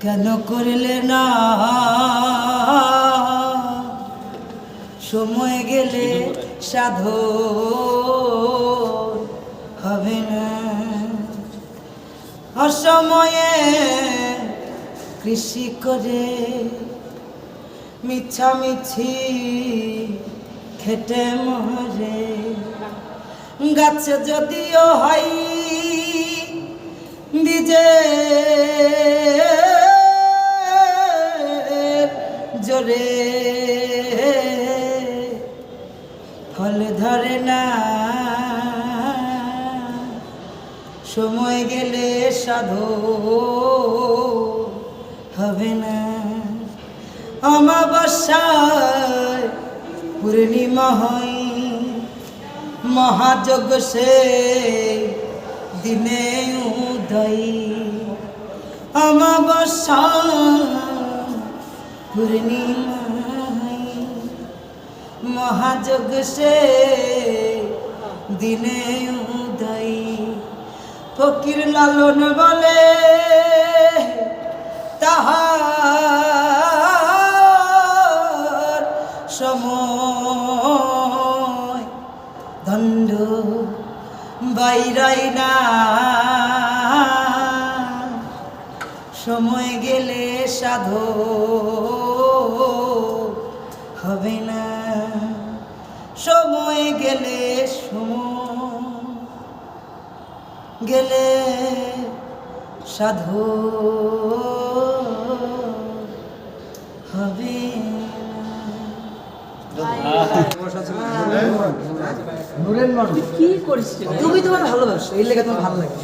কেন করলে না সময় গেলে সাধু হবে না অসময়ে কৃষি করে মিছামিছি খেটে মরে গাছ যদিও হয় বীজে জোরে ফল ধরে না সময় গেলে সাধু হবে না অমাবস্যায় পূর্ণিমা হয় মহাযজ্ঞ সে দিনে উদয় অমাবস্যা পূর্ণিমা মহাযজ্ঞ সে দিনে উদয় ফকির লালন বলে তাহার সময় দণ্ড বাইরাই না সময় গেলে সাধু হবে না সময় গেলে গেলে সাধু হবে কি করিস তুমি? তোমার ভালোবাসো এই লেগে তোমার ভালো লাগে।